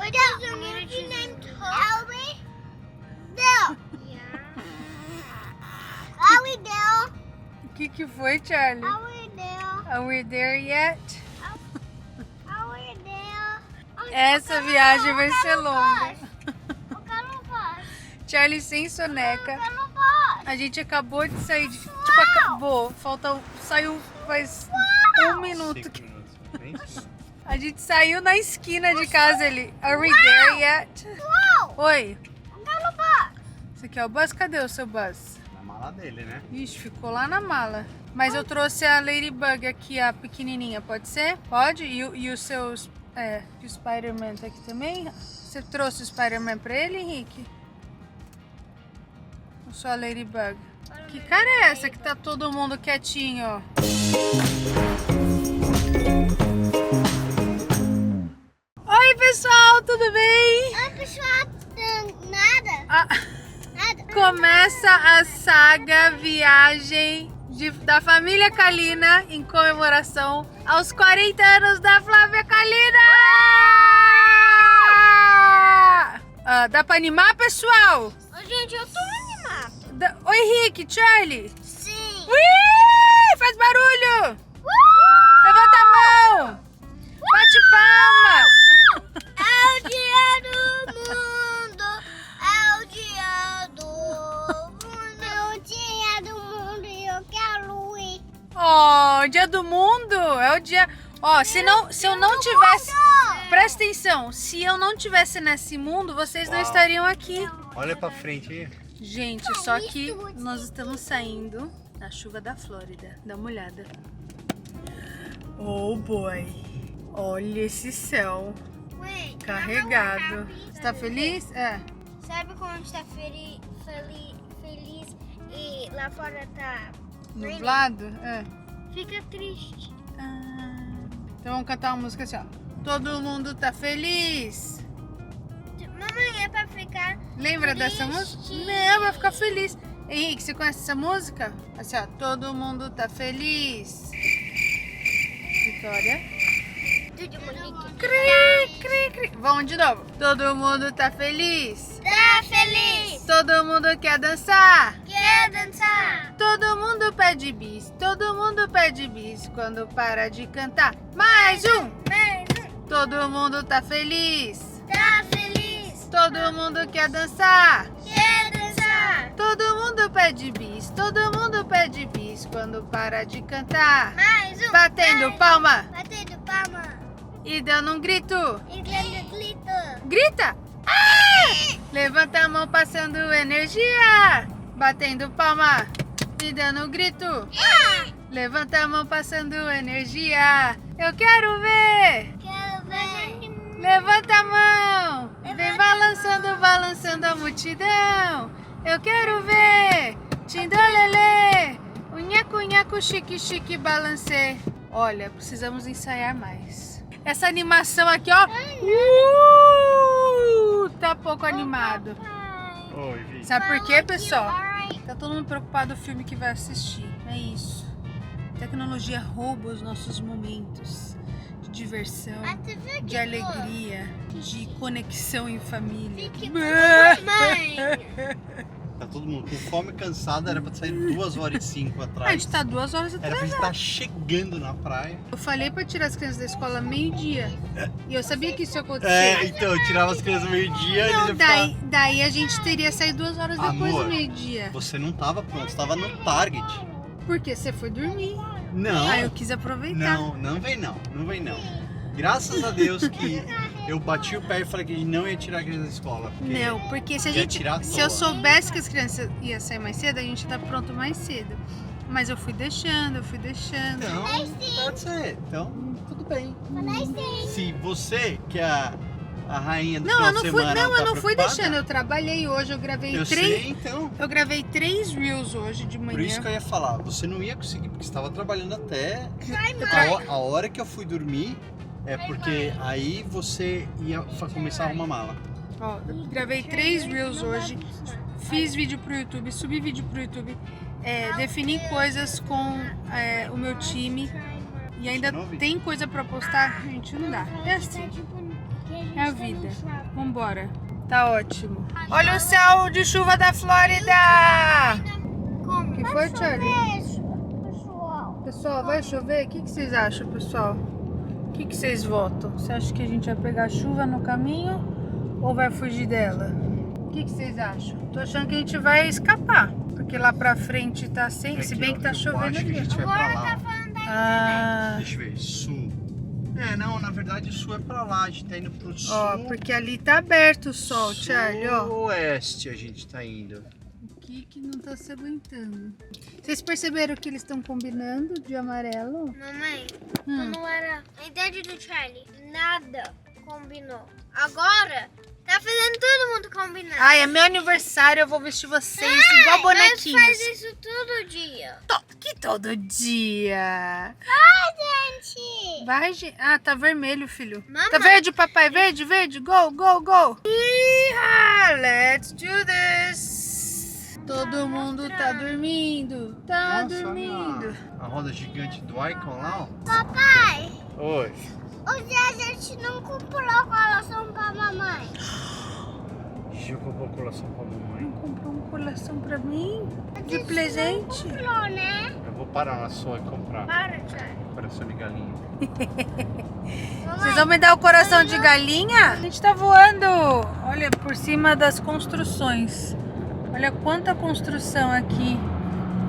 What is your movie named? Ellie? Bill. Are we there? O que foi, Charlie? Are we there? Are we there yet? Are we there? Essa viagem vai ser longa. Eu quero um bus. Charlie sem soneca. Eu quero um bus. A gente acabou de sair de... Tipo, acabou. Saiu faz 1 minuto. 5 minutos. Nem 5 minutos. A gente saiu na esquina de casa ali. Are we there yet? Uau! Oi. Eu quero um bus. Esse aqui é o bus? Cadê o seu bus? Na mala dele, né? Ixi, ficou lá na mala. Mas eu trouxe a Ladybug aqui, a pequenininha. Pode ser? Pode? E os seus... e o Spider-Man tá aqui também? Você trouxe o Spider-Man pra ele, Henrique? Ou só a Ladybug? Que cara é essa que tá todo mundo quietinho, ó? Oi, pessoal, tudo bem? Oi, pessoal. Nada. Ah, Nada. começa a saga viagem da família Kalina em comemoração aos 40 anos da Flávia Kalina! Dá pra animar, pessoal? Ô, gente, eu tô animado. Oi, Henrique, Charlie. Sim. Ui, faz barulho. Levanta a mão. Bate palma. É o dia do mundo. É o dia do mundo. É o dia do mundo e eu quero ir. Ó, dia do mundo. É o dia... Ó, se eu não tivesse... Presta atenção. Se eu não tivesse nesse mundo, vocês não Uau. estariam aqui. Olha pra frente aí. Gente, só que nós estamos saindo da chuva da Flórida. Dá uma olhada. Oh boy. Olha esse céu carregado. Você tá feliz? É. Sabe quando a gente tá feliz e lá fora tá Nublado? É. Fica triste. Então vamos cantar uma música assim, ó. Todo mundo tá feliz. Mamãe, é pra ficar Lembra dessa música? Não, vai ficar feliz. Henrique, você conhece essa música? Assim, ó. Todo mundo tá feliz. Vitória. tudo bonito. Cri, cri, cri. Vamos de novo. Todo mundo tá feliz. Tá feliz. Todo mundo quer dançar. Quer dançar. Todo mundo pede bis. Todo mundo pede bis quando para de cantar. Mais um. Mais um. Todo mundo tá feliz. Tá feliz. Todo mundo quer dançar. Quer dançar. Todo mundo pede bis. Todo mundo pede bis quando para de cantar. Mais um. Batendo Mais um. palma Batendo palma. e dando um grito. E dando glitter. Grita! Ah! Levanta a mão passando energia. Batendo palma e dando um grito. Levanta a mão passando energia. Eu quero ver. Quero ver. Levanta a mão. Vem balançando, balançando a multidão. Eu quero ver. Tindolele. Unhaco, unhaco, chique, chique, balancê. Olha, precisamos ensaiar mais. Essa animação aqui, ó. Tá pouco animado. Oi, Vi. Sabe por quê, pessoal? Tá todo mundo preocupado com o filme que vai assistir. É isso. A tecnologia rouba os nossos momentos de diversão, de alegria, de conexão em família. Mãe. Tá todo mundo com fome, cansado. Era pra sair 2h05 A atrás. gente tá 2 horas Era pra atrás. gente estar chegando na praia. Eu falei pra tirar as crianças da escola meio-dia. E eu sabia que isso ia acontecer. É, então, eu tirava as crianças meio-dia e Não, eles iam daí a gente teria saído 2 horas depois Amor. do meio-dia. Você não tava pronto, você tava no Target. Porque você foi dormir. Não. Aí eu quis aproveitar. Não vem não, não vem não. Graças a Deus que eu bati o pé e falei que a gente não ia tirar a criança da escola. Não, porque se a ia gente. tirar à Se eu toa. soubesse que as crianças iam sair mais cedo, a gente tá pronto mais cedo. Mas eu fui deixando. Não, pode ser. Então, tudo bem. Sim. Se você, que é a rainha do Não, final eu não de fui, semana, não, tá eu não fui preocupada, deixando. Eu trabalhei hoje, eu gravei Eu 3. sei, então. Eu gravei 3 reels hoje de manhã. Por isso que eu ia falar, você não ia conseguir, porque você estava trabalhando até a hora que eu fui dormir, porque aí você ia começar a arrumar mala. Ó, eu gravei 3 reels hoje, fiz vídeo pro YouTube, subi vídeo pro YouTube, defini coisas com o meu time e ainda Novo? tem coisa pra postar, gente, não dá. É assim, é a vida. vida. Vambora. Tá ótimo. Olha o céu de chuva da Flórida! Como? Que foi, Charlie? Pessoal. Pessoal, vai chover? O que vocês acham, pessoal? O que vocês votam? Você acha que a gente vai pegar chuva no caminho ou vai fugir dela? O que vocês acham? Tô achando que a gente vai escapar, porque lá pra frente tá sem, se bem que tá chovendo acho que a aqui. gente vai pra Agora lá. tá falando da Ah, Deixa eu ver, sul. Não, na verdade o sul é pra lá, a gente tá indo pro sul. ó, porque ali tá aberto o sol, Charlie, ó. Oeste a gente tá indo. Aqui que não tá se aguentando. Vocês perceberam que eles estão combinando de amarelo? Mamãe, quando era a idade do Charlie, nada combinou. Agora, tá fazendo todo mundo combinar. Ai, é meu aniversário, eu vou vestir vocês igual bonequinhos. Nós faz isso todo dia. Que todo dia. Gente! Vai, gente. Ah, tá vermelho, filho. Mamãe. Tá verde, papai? Verde, verde. Go, go, go. Iha, let's do this. Todo mundo tá dormindo. Tá Nossa, dormindo. A roda gigante do Icon lá, ó. Papai, Oi. hoje a gente não comprou colação pra mamãe. Deixa eu comprar colação pra mamãe. Não comprou um coração pra mim? A De gente presente? não comprou, né? Eu vou parar na sua e comprar. Para, Charlie. Coração de galinha. Vocês vão me dar o coração de galinha? A gente tá voando. Olha, por cima das construções. Olha quanta construção aqui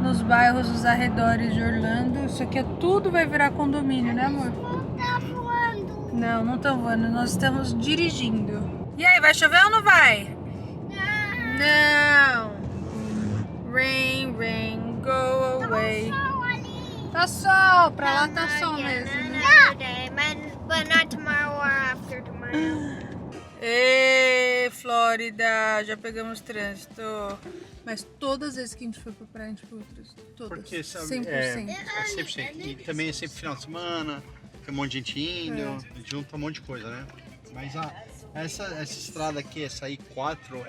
nos bairros dos arredores de Orlando. Isso aqui tudo vai virar condomínio, né, amor? Não tá voando. Não, não estamos voando. Nós estamos dirigindo. E aí, vai chover ou não vai? Não. Rain, rain, go away. Sol ali. Tá sol. Pra lá tá sol mesmo, né? But not tomorrow or after tomorrow. Ê, Flórida, já pegamos trânsito. Mas todas as vezes que a gente foi pra praia, a gente pegou trânsito. Todas. Porque, sabe, 100%. é 100%. E também é sempre final de semana, tem um monte de gente indo, junta um monte de coisa, né? Mas essa estrada aqui, essa I4,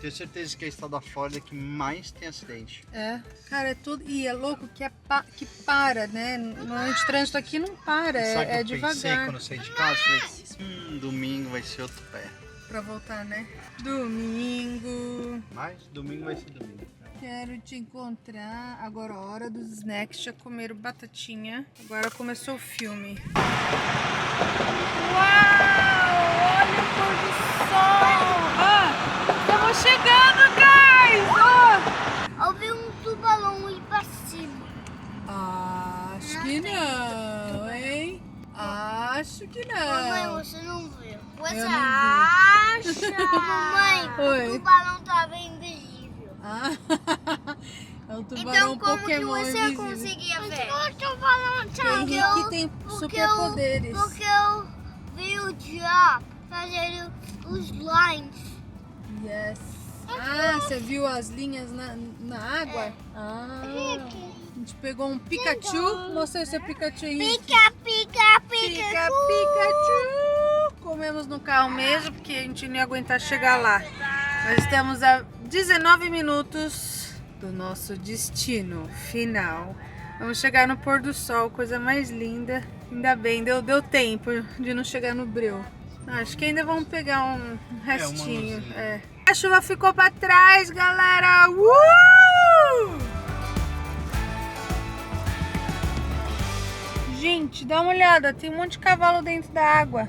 tenho certeza que é a estrada da Flórida que mais tem acidente. É, cara, é tudo. E é louco que, que para, né? Normalmente o trânsito aqui não para, Sabe o que é eu pensei devagar. quando eu saí de casa? Falei, domingo vai ser outro pé. Pra voltar, né? Domingo. Mas domingo vai ser domingo. Quero te encontrar. Agora a hora dos snacks. Já comeram batatinha. Agora começou o filme. Uau! Olha o pôr do sol! Estamos chegando, guys! Eu vi um tubarão ir pra cima. Acho que não, hein? Acho que Mamãe, não. você não viu. Você Eu não acha? Mamãe, Oi. o tubarão tava invisível. Ah, é um tubarão Então como Pokémon que você invisível. conseguia ver? O tubarão Tem gente que tem superpoderes. Porque eu vi o Diabo fazendo os lines. Yes. Ah, você viu as linhas na água? Ah, a gente pegou um Pikachu. Mostra esse Pikachu aí. Pica, pica, Pica, pica. Pikachu! Comemos no carro mesmo, porque a gente não ia aguentar chegar lá. Nós estamos a 19 minutos do nosso destino final. Vamos chegar no pôr do sol, coisa mais linda. Ainda bem, deu tempo de não chegar no breu. Acho que ainda vamos pegar um restinho. luzinha. A chuva ficou pra trás, galera! Gente, dá uma olhada, tem um monte de cavalo dentro da água.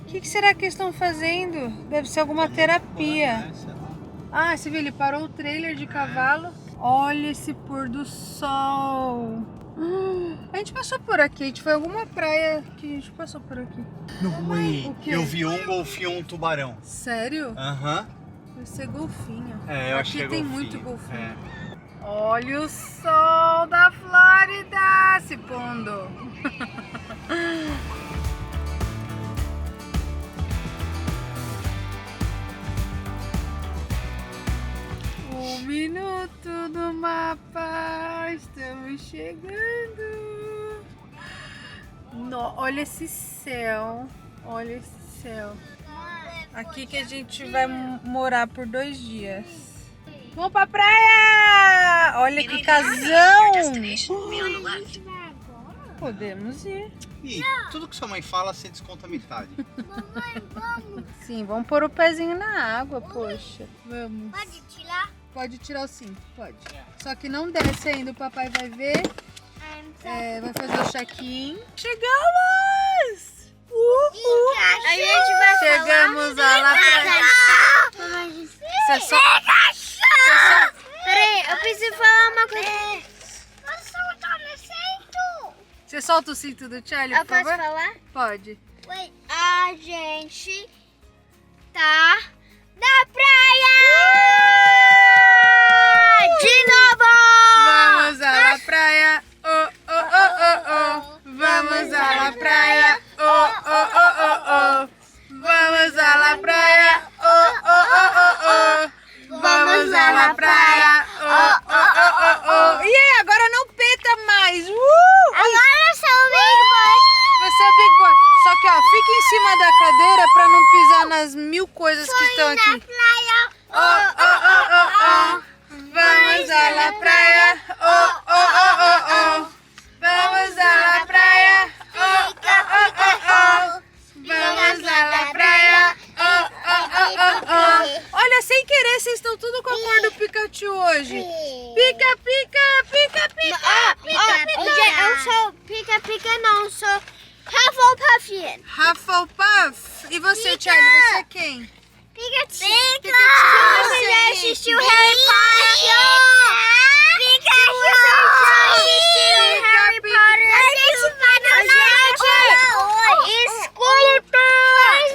O que será que eles estão fazendo? Deve ser alguma terapia. Ah, você viu, ele parou o trailer de cavalo. Olha esse pôr do sol. A gente passou por aqui, a gente foi em alguma praia que a gente passou por aqui. Não, mãe, O quê? eu vi um golfinho, um tubarão. Sério? Aham. Deve ser golfinho. Eu acho Aqui que é tem golfinho. muito golfinho. É. Olha o sol da Flórida se pondo. Um minuto do mapa, estamos chegando. Olha esse céu, olha esse céu. Aqui que a gente vai morar por 2 dias. Vamos pra praia! Olha que casão! Podemos ir. E tudo que sua mãe fala, você desconta metade. Mamãe, vamos. Sim, vamos pôr o pezinho na água, poxa. Vamos. Pode tirar? Pode tirar o cinto, pode. Só que não desce ainda, o papai vai ver. Vai fazer o check-in. Chegamos! A gente vai Chegamos lá pra... Você só... Peraí, eu preciso falar uma coisa. Posso soltar no cinto? Você solta o cinto do Charlie, Eu por posso favor? falar? Pode. A gente tá na praia! De novo! Vamos à la praia. Oh, oh, oh, oh, oh. Vamos à la praia. Oh, oh, oh, oh, oh. Vamos à la praia. Oh, oh, oh, oh, oh. Vamos à la praia. Oh, oh, oh, oh, oh. E aí, agora não peta mais. Agora eu sou o Big Boy! Você é Big Boy. Só que, ó, fica em cima da cadeira pra não pisar nas 1000 coisas que estão Na aqui. praia! Oh, oh, oh, oh, oh. Vamos à la praia. Oh, oh, oh, oh, oh. Vamos à la praia. Oh, oh, oh, oh, oh. Vamos à la praia. Oh, oh, oh, oh, oh. Olha, sem querer, vocês estão tudo com a cor do Pikachu hoje. Pica, pica, pica, pica, pica, pica. Eu sou pica-pica, não sou Hufflepuff. Hufflepuff. E você, Charlie, você é quem? Pikachu. Você já assistiu Harry Potter? Pikachu. Assistiu Harry Potter? A gente vai na escuta.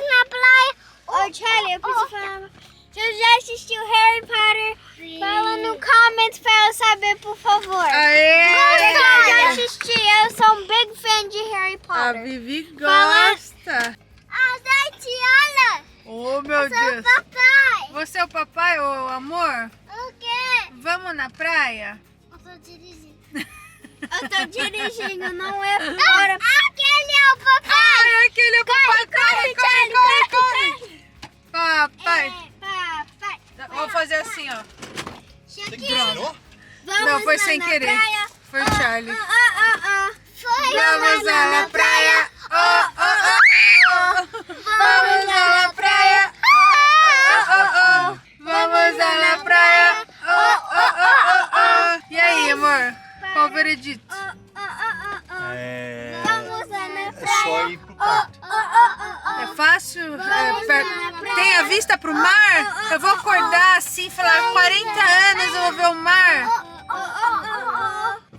Na praia. Ô, Charlie, eu preciso falar. Se você já assistiu Harry Potter, fala no comments pra eu saber, por favor. Aê! Eu já assisti, eu sou um big fan de Harry A Potter. Vivi gosta. A gente, olha, Oh, meu sou o Deus. papai. Você é o papai, ô amor? O quê? Vamos na praia? Eu tô dirigindo. Eu tô dirigindo, não é fora. Aquele é o papai. Ai, aquele é o papai. Corre, corre, corre, corre. Papai. Papai. Vou fazer assim, ó. Você que tirou? Vamos Não, foi lá sem na querer. praia. Foi o Charlie. Foi Vamos lá lá na praia. Oh, oh, oh, oh. Vamos lá na praia. Oh, oh, oh. Vamos lá na praia. Oh, oh, oh, oh, oh. E aí, amor? Qual o veredito? Vamos lá na É praia. só ir pro quarto. É fácil? Tem a vista pro mar? Eu vou acordar assim, falar 40 anos eu vou ver o mar.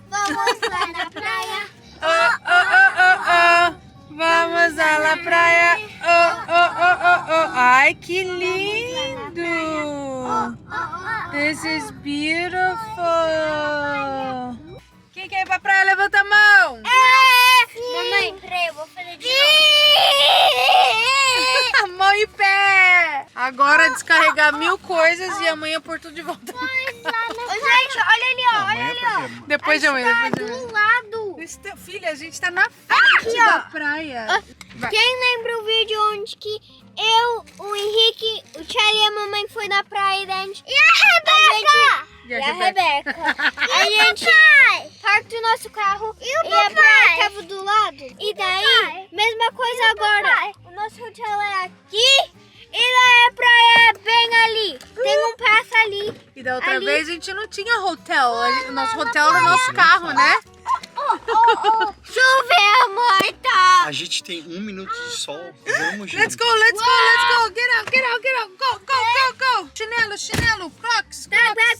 Vamos lá na praia. Oh, oh, oh, oh, oh. Vamos à la praia. Oh, oh, oh, oh, oh. Ai, que lindo! This is beautiful. Quem quer ir pra praia, levanta a mão. Mamãe, peraí, eu vou fazer de Mão e pé. Agora descarregar 1000 coisas e amanhã pôr tudo de volta. novo. Gente, olha ali, ó. Amanhã por quê? Depois de amanhã. Depois de amanhã. Do lado. Filha, a gente tá na frente Aqui, ó. da praia. Vai. Quem lembra o vídeo onde que eu, o Henrique, o Charlie e a mamãe foi na praia e a gente... E a Rebeca? E a Rebeca? A gente partiu o nosso carro e a praia tava do lado. E daí, mesma coisa agora. O nosso hotel é aqui e daí a praia é bem ali. Tem um passo ali. E da outra Ali. vez a gente não tinha hotel. O nosso hotel era o nosso carro, né? Choveu muito. A gente tem 1 minuto de sol. Vamos, gente. Let's go, let's go, let's go. Get out, get out, get out. Go, go, go, go. Chinelo, chinelo. Crocs, crocs.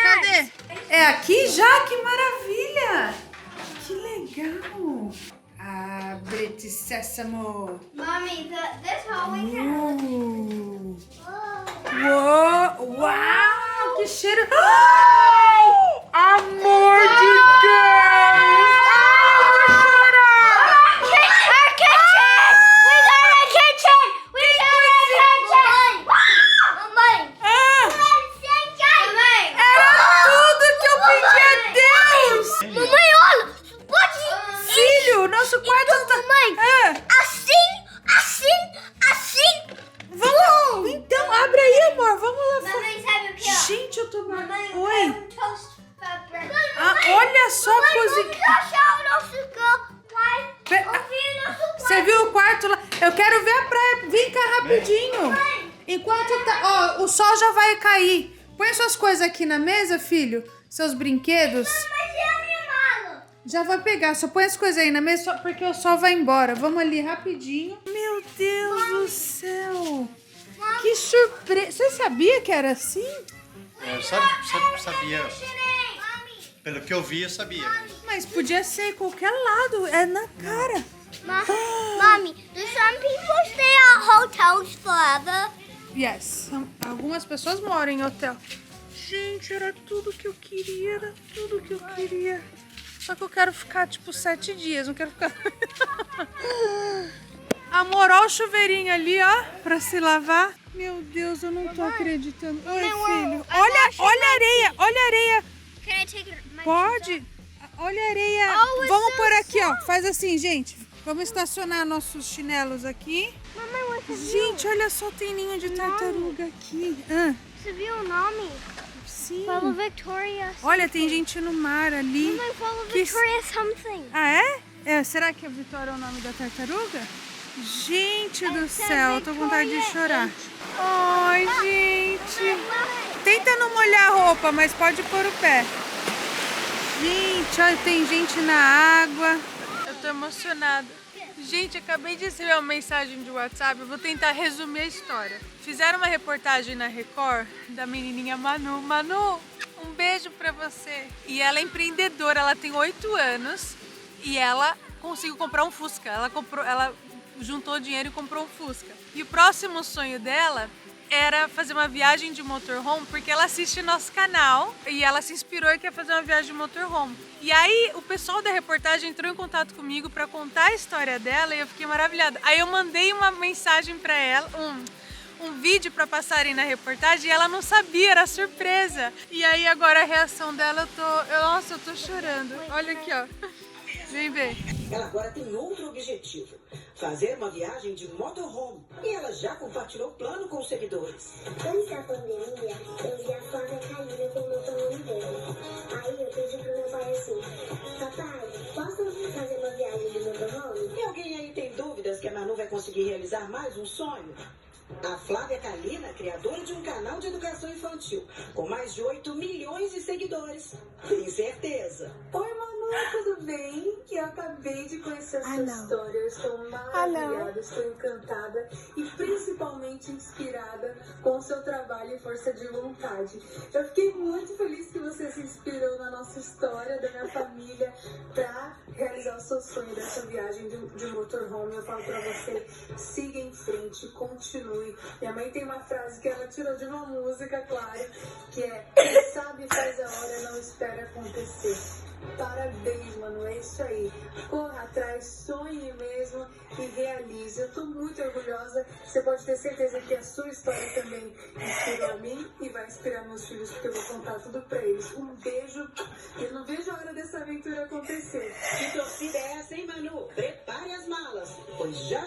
Cadê? É aqui já? Que maravilha. Que legal. Abre-te, sésamo. Mommy, this hallway Uou, uau, que cheiro. Ai, amor de Deus. Ai, eu vou chorar. Our kitchen! We got a kitchen! We got a kitchen! Mamãe! Ah, Mamãe! era tudo que eu pedi a Deus. Mamãe, olha! Pode... Filho, nosso quarto tá... Mamãe! Ah, Assim! vamos. Então, abre aí, amor. Vamos lá fora. Mamãe, sabe o que, ó? Gente, eu tô... Mamãe, Oi. Vem cá rapidinho. Enquanto tá... Ó, o sol já vai cair. Põe suas coisas aqui na mesa, filho. Seus brinquedos. Mas e a minha mala? Já vai pegar. Só põe as coisas aí na mesa porque o sol vai embora. Vamos ali rapidinho. Meu Deus do céu. Que surpresa. Você sabia que era assim? Eu sabia. Pelo que eu vi, eu sabia. Mas podia ser em qualquer lado. É na cara. Mommy, do some people stay at hotels forever? Yes. Algumas pessoas moram em hotel. Gente, era tudo que eu queria. Era tudo que eu queria. Só que eu quero ficar, tipo, 7 dias. Não quero ficar... Amor, ó o chuveirinho ali, ó. Pra se lavar. Meu Deus, eu não tô acreditando. Oi, filho. Olha a areia. Olha a areia. Can I take it? Pode. Olha a areia. Oh, Vamos por aqui, ó. Faz assim, gente. Vamos estacionar nossos chinelos aqui. Gente, olha só, tem ninho de tartaruga aqui. Você viu o nome? Sim. Follow Victoria. Olha, tem gente no mar ali. Mamãe, follow Que- Victoria something. Ah, é? Será que a Vitória é o nome da tartaruga? Gente do céu, eu tô com vontade de chorar. Ai, gente. Tenta não molhar a roupa, mas pode pôr o pé. Gente, olha, tem gente na água. Eu tô emocionada. Gente, acabei de receber uma mensagem de WhatsApp. Eu vou tentar resumir a história. Fizeram uma reportagem na Record da menininha Manu. Manu, um beijo pra você. E ela é empreendedora, ela tem 8 anos e ela conseguiu comprar um Fusca. Ela juntou dinheiro e comprou um Fusca. E o próximo sonho dela era fazer uma viagem de motorhome, porque ela assiste nosso canal e ela se inspirou e quer fazer uma viagem de motorhome. E aí o pessoal da reportagem entrou em contato comigo para contar a história dela e eu fiquei maravilhada. Aí eu mandei uma mensagem para ela, um vídeo para passarem na reportagem e ela não sabia, era surpresa. E aí agora a reação dela, nossa, eu tô chorando. Olha aqui, ó. Vem ver. Ela agora tem outro objetivo, fazer uma viagem de motorhome. E ela já compartilhou o plano com os seguidores. Antes da pandemia, eu vi a Flávia Kalina com o motorhome dela. Aí eu pedi pro meu pai assim, papai, posso fazer uma viagem de motorhome? E alguém aí tem dúvidas que a Manu vai conseguir realizar mais um sonho? A Flávia Kalina, criadora de um canal de educação infantil, com mais de 8 milhões de seguidores. Tem certeza. Oi, Manu, tudo bem? Eu acabei de conhecer a sua história. Eu estou maravilhada, estou encantada e principalmente inspirada com o seu trabalho e força de vontade. Eu fiquei muito feliz que você se inspirou na nossa história, da minha família, para realizar o seu sonho dessa viagem de motorhome. Eu falo para você, siga em frente, continue. Minha mãe tem uma frase que ela tirou de uma música, claro, que é: quem sabe faz a hora, não espera acontecer. Parabéns, Manu, é isso aí. Corra atrás, sonhe mesmo e realize. Eu tô muito orgulhosa. Você pode ter certeza que a sua história também inspirou a mim e vai inspirar meus filhos, porque eu vou contar tudo pra eles. Um beijo. Eu não vejo a hora dessa aventura acontecer. Que torcida é essa, hein, Manu? Prepare as malas, pois já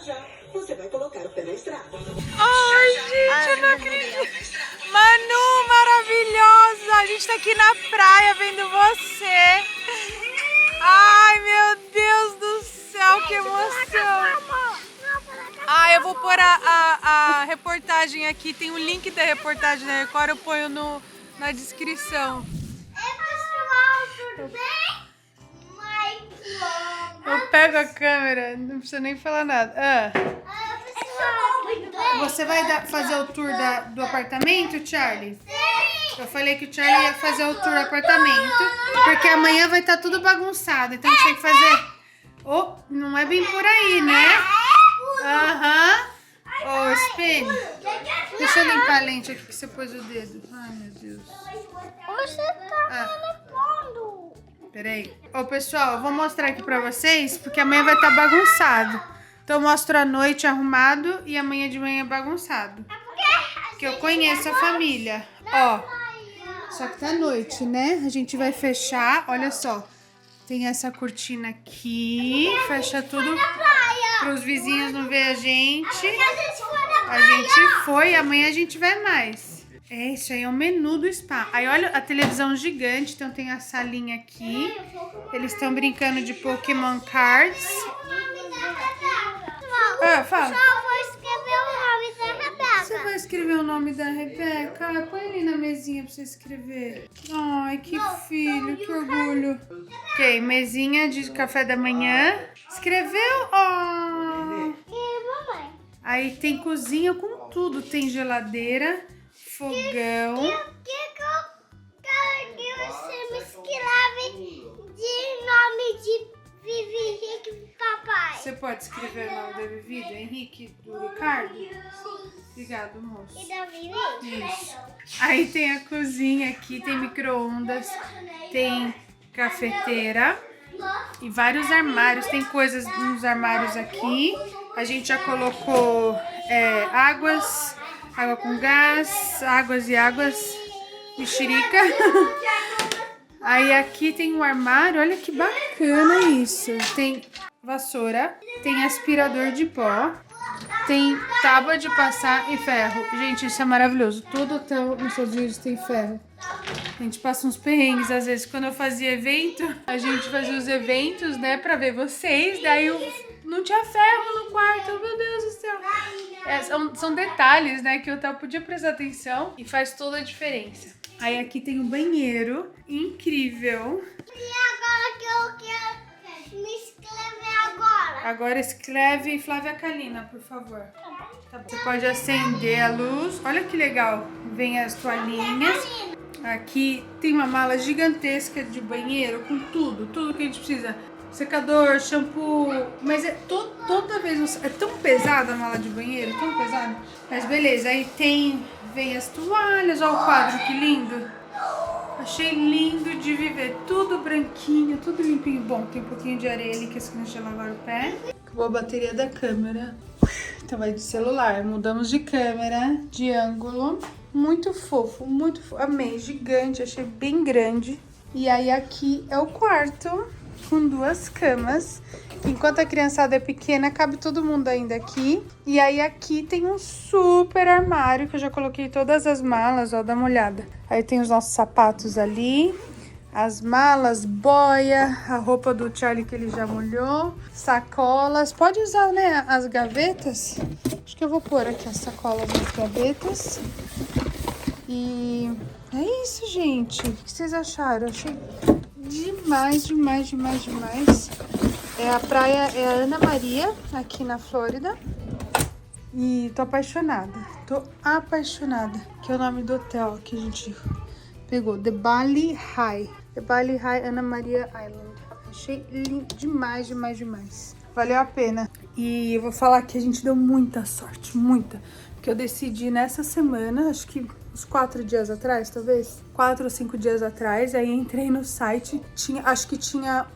você vai colocar o pé na estrada. Ai, gente, eu não acredito. Manu, maravilhosa. A gente tá aqui na praia vendo você. Ai, meu Deus do céu, que emoção. Ah, eu vou pôr a reportagem aqui. Tem o link da reportagem da Record, eu ponho na descrição. Pessoal, tudo bem? Eu pego a câmera, não precisa nem falar nada. Pessoal, tudo bem? Você vai fazer o tour do apartamento, Charlie? Eu falei que o Charlie ia fazer o tour do apartamento, porque amanhã vai estar tudo bagunçado, então a gente tem que fazer... Oh, não é bem por aí, né? Aham. Ô, espelho. Deixa eu limpar a lente aqui que você pôs o dedo. Ai, meu Deus. Você tá telefonando. Peraí. Ô, pessoal, eu vou mostrar aqui pra vocês, porque amanhã vai estar bagunçado. Então eu mostro à noite arrumado e amanhã de manhã bagunçado. Porque eu conheço a família. Ó, só que tá à noite, né? A gente vai fechar, olha só. Tem essa cortina aqui, fecha tudo para os vizinhos não ver a gente. A gente foi, amanhã a gente vai mais. É, isso aí é o menu do spa. Aí olha a televisão gigante, então tem a salinha aqui. Eles estão brincando de Pokémon Cards. Ah, fala. Só vou escrever o escrever o nome da Rebeca? Ah, põe ali na mesinha pra você escrever. Ai, que filho, que orgulho. Ok, mesinha de café da manhã. Escreveu? Oh. Aí tem cozinha com tudo. Tem geladeira, fogão. Quero que você me escreve de nome de Vivi, Henrique, papai. Você pode escrever o nome da Vivi, do Henrique, do Ricardo? Obrigado, moço. E da Vivi? Isso. Aí tem a cozinha aqui, tem micro-ondas, tem cafeteira e vários armários. Tem coisas nos armários aqui. A gente já colocou água com gás, águas e águas, mexerica. Aí aqui tem um armário, olha que bacana isso. Tem vassoura, tem aspirador de pó, tem tábua de passar e ferro. Gente, isso é maravilhoso. Todo hotel nos Estados Unidos tem ferro. A gente passa uns perrengues, às vezes, quando eu fazia evento, a gente fazia os eventos, né, pra ver vocês, daí não tinha ferro no quarto, meu Deus do céu. São detalhes, né, que o hotel podia prestar atenção e faz toda a diferença. Aí aqui tem um banheiro incrível. E agora que eu quero me inscrever agora? Agora escreve Flávia Kalina, por favor. Tá bom. Você pode acender a luz. Olha que legal. Vem as toalhinhas. Aqui tem uma mala gigantesca de banheiro com tudo que a gente precisa. Secador, shampoo, mas toda vez é tão pesada a mala de banheiro, tão pesada. Mas beleza, aí vem as toalhas, olha o quadro que lindo. Achei lindo de viver, tudo branquinho, tudo limpinho. Bom, tem um pouquinho de areia ali que as crianças já lavaram o pé. Acabou a bateria da câmera. Então vai de celular, mudamos de câmera, de ângulo. Muito fofo, amei, gigante, achei bem grande. E aí aqui é o quarto, com 2 camas. Enquanto a criançada é pequena, cabe todo mundo ainda aqui. E aí aqui tem um super armário, que eu já coloquei todas as malas, ó, dá uma olhada. Aí tem os nossos sapatos ali, as malas, boia, a roupa do Charlie que ele já molhou, sacolas. Pode usar, né, as gavetas. Acho que eu vou pôr aqui as sacolas nas gavetas. E é isso, gente. O que vocês acharam? Eu achei demais. A praia é a Ana Maria, aqui na Flórida. E tô apaixonada. Que é o nome do hotel que a gente pegou. The Bali High. The Bali High Ana Maria Island. Achei lindo demais. Valeu a pena. E eu vou falar que a gente deu muita sorte, muita. Porque eu decidi nessa semana, acho que uns 4 dias atrás, talvez. 4 ou 5 dias atrás. Aí entrei no site. Acho que tinha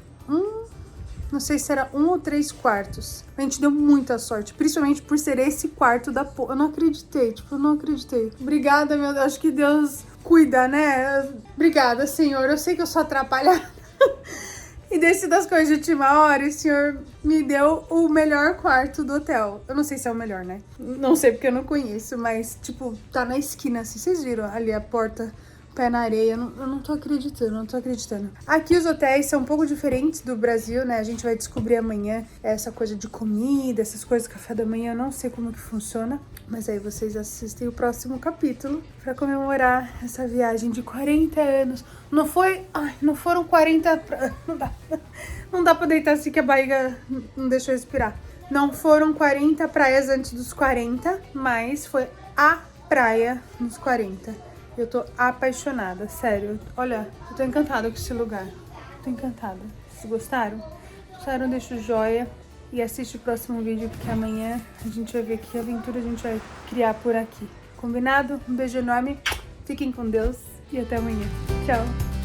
não sei se era 1 ou 3 quartos. A gente deu muita sorte, principalmente por ser esse quarto da Eu não acreditei, eu não acreditei. Obrigada, meu Deus, acho que Deus cuida, né? Obrigada, Senhor, eu sei que eu sou atrapalhada. E decido as coisas de última hora, e o Senhor me deu o melhor quarto do hotel. Eu não sei se é o melhor, né? Não sei porque eu não conheço, mas, tá na esquina, assim, vocês viram ali a porta... Pé na areia, eu não tô acreditando, Aqui os hotéis são um pouco diferentes do Brasil, né? A gente vai descobrir amanhã essa coisa de comida, essas coisas, café da manhã, eu não sei como que funciona. Mas aí vocês assistem o próximo capítulo pra comemorar essa viagem de 40 anos. Não foram 40... Não dá pra deitar assim que a barriga não deixa eu respirar. Não foram 40 praias antes dos 40, mas foi a praia nos 40. Eu tô apaixonada, sério. Olha, eu tô encantada com esse lugar. Tô encantada. Vocês gostaram? Gostaram? Deixa o joia e assiste o próximo vídeo, porque amanhã a gente vai ver que aventura a gente vai criar por aqui. Combinado? Um beijo enorme. Fiquem com Deus e até amanhã. Tchau!